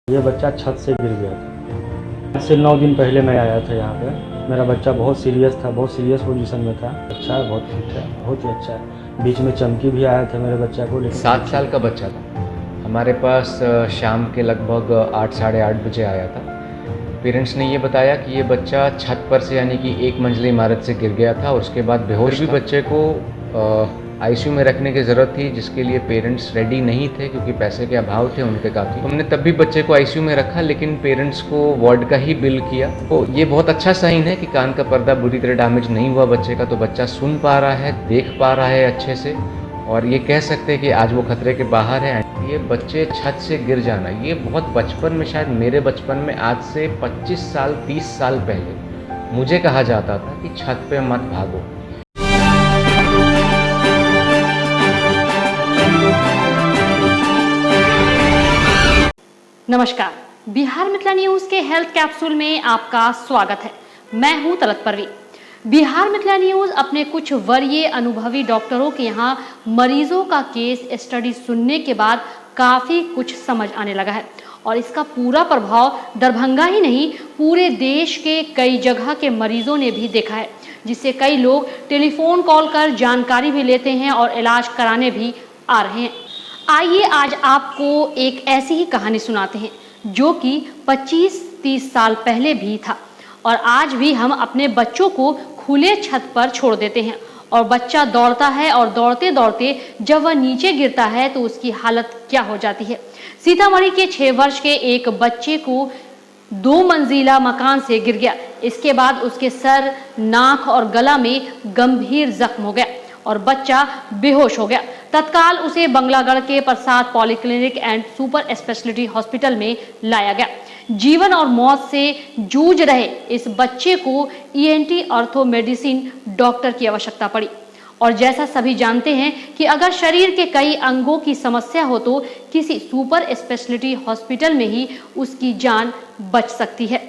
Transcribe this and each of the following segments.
ये बच्चा छत से गिर गया था। आज से 9 दिन पहले मैं आया था यहाँ पे। मेरा बच्चा बहुत सीरियस था, बहुत सीरियस पोजीशन में था। अच्छा है, बहुत फिट है, बहुत ही अच्छा है। बीच में चमकी भी आया था मेरे बच्चा को, लेकिन 7 साल का बच्चा था। हमारे पास शाम के लगभग 8 साढ़े 8 बजे आया था। पेरेंट्स ने ये बताया कि ये बच्चा छत पर से यानी कि एक मंजिली इमारत से गिर गया था और उसके बाद बेहोश भी बच्चे को आईसीयू में रखने की ज़रूरत थी, जिसके लिए पेरेंट्स रेडी नहीं थे क्योंकि पैसे के अभाव थे उनके काफ़ी। हमने तब भी बच्चे को आईसीयू में रखा, लेकिन पेरेंट्स को वार्ड का ही बिल किया। तो ये बहुत अच्छा साइन है कि कान का पर्दा बुरी तरह डैमेज नहीं हुआ बच्चे का, तो बच्चा सुन पा रहा है, देख पा रहा है अच्छे से, और ये कह सकते हैं कि आज वो खतरे के बाहर है। ये बच्चे छत से गिर जाना, ये बहुत बचपन में, शायद मेरे बचपन में आज से 25 साल 30 साल पहले मुझे कहा जाता था कि छत पे मत भागो। नमस्कार, बिहार मिथिला न्यूज के हेल्थ कैप्सूल में आपका स्वागत है। मैं हूं तलत परवीन। बिहार मिथिला न्यूज अपने कुछ वरीय अनुभवी डॉक्टरों के यहाँ मरीजों का केस स्टडी सुनने के बाद काफी कुछ समझ आने लगा है, और इसका पूरा प्रभाव दरभंगा ही नहीं पूरे देश के कई जगह के मरीजों ने भी देखा है, जिससे कई लोग टेलीफोन कॉल कर जानकारी भी लेते हैं और इलाज कराने भी आ रहे हैं। आइए आज आपको एक ऐसी ही कहानी सुनाते हैं जो कि 25-30 साल पहले भी था, और आज भी हम अपने बच्चों को खुले छत पर छोड़ देते हैं और बच्चा दौड़ता है, और दौड़ते दौड़ते जब वह नीचे गिरता है तो उसकी हालत क्या हो जाती है। सीतामढ़ी के 6 वर्ष के एक बच्चे को 2 मंजिला मकान से गिर गया। इसके बाद उसके सर, नाक और गला में गंभीर जख्म हो गया और बच्चा बेहोश हो गया। तत्काल उसे बंगलागढ़ के Prasad polyclinic and super speciality hospital में लाया गया। जीवन और मौत से जूझ रहे इस बच्चे को ईएनटी ऑर्थो मेडिसिन डॉक्टर की आवश्यकता पड़ी, और जैसा सभी जानते हैं कि अगर शरीर के कई अंगों की समस्या हो तो किसी सुपर स्पेशलिटी हॉस्पिटल में ही उसकी जान बच सकती है।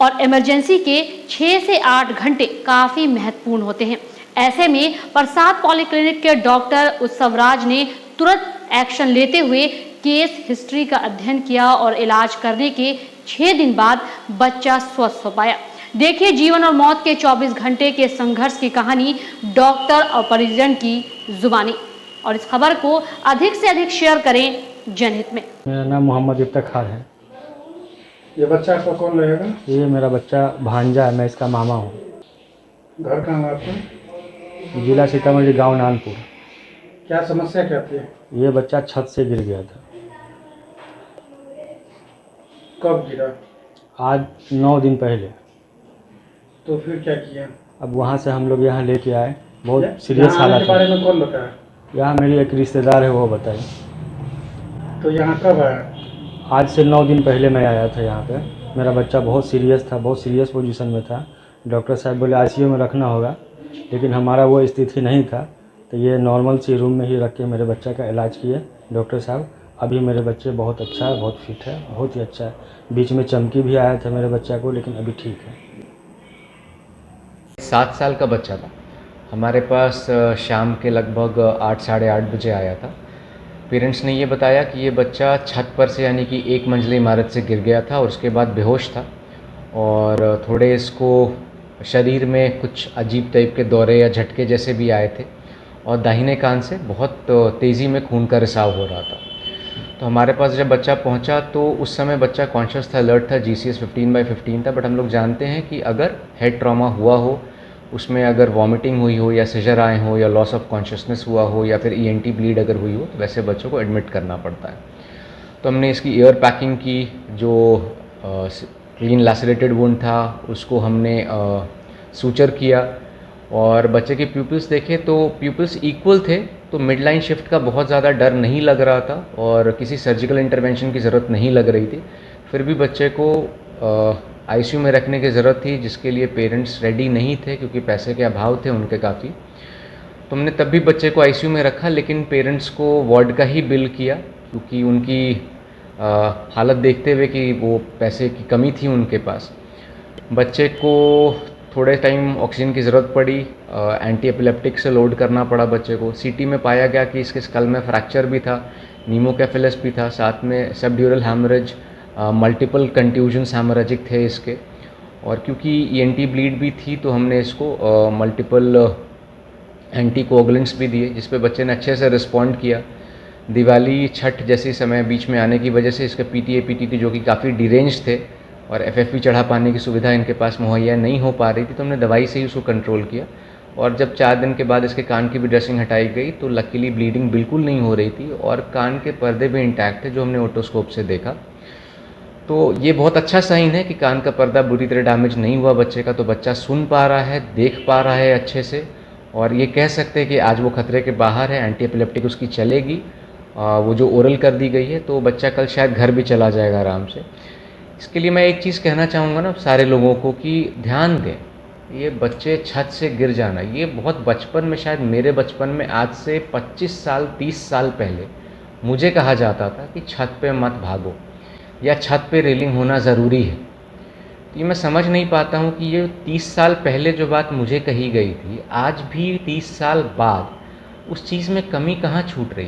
और इमरजेंसी के 6 से 8 घंटे काफी महत्वपूर्ण होते हैं। ऐसे में प्रसाद पॉलीक्लिनिक के डॉक्टर उत्सवराज ने तुरंत एक्शन लेते हुए केस हिस्ट्री का अध्ययन किया और इलाज करने के 6 दिन बाद बच्चा स्वस्थ हो पाया। देखिए जीवन और मौत के 24 घंटे के संघर्ष की कहानी डॉक्टर और परिजन की जुबानी, और इस खबर को अधिक से अधिक शेयर करें जनहित में। मेरा नाम मोहम्मद इफ्तिखार है। ये बच्चा आपका कौन रहेगा? ये मेरा बच्चा भांजा है, मैं इसका मामा हूँ। घर कहाँ है आपका? जिला सीतामढ़ी, गांव नानपुर। क्या समस्या क्या थी? ये बच्चा छत से गिर गया था। कब गिरा? आज 9 दिन पहले। तो फिर क्या किया? अब वहाँ से हम लोग यहाँ लेके आए। बहुत सीरियस यहाँ आने हालत के बारे है। में कौन बताया? यहाँ मेरी एक रिश्तेदार है, वो बताई। तो यहाँ कब आया? आज से 9 दिन पहले मैं आया था यहाँ पे। मेरा बच्चा बहुत सीरियस था, बहुत सीरियस पोजीशन में था। डॉक्टर साहब बोले आईसीयू में रखना होगा, लेकिन हमारा वो स्थिति नहीं था, तो ये नॉर्मल सी रूम में ही रख के मेरे बच्चे का इलाज किए डॉक्टर साहब। अभी मेरे बच्चे बहुत अच्छा है, बहुत फिट है, बहुत ही अच्छा है। बीच में चमकी भी आया था मेरे बच्चा को, लेकिन अभी ठीक है। 7 साल का बच्चा था। हमारे पास शाम के लगभग 8 साढ़े 8 बजे आया था। पेरेंट्स ने ये बताया कि ये बच्चा छत पर से यानी कि एक मंजिली इमारत से गिर गया था और उसके बाद बेहोश था, और थोड़े इसको शरीर में कुछ अजीब टाइप के दौरे या झटके जैसे भी आए थे, और दाहिने कान से बहुत तेज़ी में खून का रिसाव हो रहा था। तो हमारे पास जब बच्चा पहुंचा तो उस समय बच्चा कॉन्शियस था, अलर्ट था, GCS 15/15 था। बट हम लोग जानते हैं कि अगर हेड ट्रॉमा हुआ हो, उसमें अगर वॉमिटिंग हुई हो या सीजर आए हो या लॉस ऑफ कॉन्शियसनेस हुआ हो या फिर ENT ब्लीड अगर हुई हो, तो वैसे बच्चों को एडमिट करना पड़ता है। तो हमने इसकी एयर पैकिंग की, जो क्लीन लैसरेटेड वुंड था उसको हमने सूचर किया, और बच्चे के प्यूपिल्स देखे तो प्यूपिल्स इक्वल थे, तो मिड लाइन शिफ्ट का बहुत ज़्यादा डर नहीं लग रहा था और किसी सर्जिकल इंटरवेंशन की ज़रूरत नहीं लग रही थी। फिर भी बच्चे को आईसीयू में रखने की ज़रूरत थी, जिसके लिए पेरेंट्स रेडी नहीं थे क्योंकि पैसे के अभाव थे उनके काफ़ी। तो हमने तब भी बच्चे को आईसीयू में रखा, लेकिन पेरेंट्स को वार्ड का ही बिल किया क्योंकि उनकी हालत देखते हुए कि वो पैसे की कमी थी उनके पास। बच्चे को थोड़े टाइम ऑक्सीजन की ज़रूरत पड़ी, एंटी एपिलेप्टिक से लोड करना पड़ा बच्चे को। सीटी में पाया गया कि इसके स्कल में फ्रैक्चर भी था, नीमोकेफेलस भी था, साथ में सबड्यूरल हैमरेज, मल्टीपल कंट्यूजन्स हैमरेजिक थे इसके। और क्योंकि ईएनटी ब्लीड भी थी तो हमने इसको मल्टीपल एंटी कोगुलेंट्स भी दिए, जिस पे बच्चे ने अच्छे से रिस्पॉन्ड किया। दिवाली छठ जैसी समय बीच में आने की वजह से इसके पीटीए पीटीटी जो कि काफ़ी डिरेंज थे और एफएफपी चढ़ा पाने की सुविधा इनके पास मुहैया नहीं हो पा रही थी, तो हमने दवाई से ही उसको कंट्रोल किया। और जब 4 दिन के बाद इसके कान की भी ड्रेसिंग हटाई गई तो लकीली ब्लीडिंग बिल्कुल नहीं हो रही थी और कान के पर्दे भी इंटैक्ट थे, जो हमने ओटोस्कोप से देखा। तो ये बहुत अच्छा साइन है कि कान का पर्दा बुरी तरह डैमेज नहीं हुआ बच्चे का, तो बच्चा सुन पा रहा है, देख पा रहा है अच्छे से, और ये कह सकते हैं कि आज वो खतरे के बाहर है। एंटी एपिलेप्टिक उसकी चलेगी, वो जो ओरल कर दी गई है, तो बच्चा कल शायद घर भी चला जाएगा आराम से। इसके लिए मैं एक चीज़ कहना चाहूँगा ना सारे लोगों को कि ध्यान दें, ये बच्चे छत से गिर जाना, ये बहुत बचपन में, शायद मेरे बचपन में आज से 25 साल 30 साल पहले मुझे कहा जाता था कि छत पे मत भागो या छत पे रेलिंग होना ज़रूरी है। तो ये मैं समझ नहीं पाता हूँ कि ये 30 साल पहले जो बात मुझे कही गई थी, आज भी 30 साल बाद उस चीज़ में कमी कहाँ छूट रही।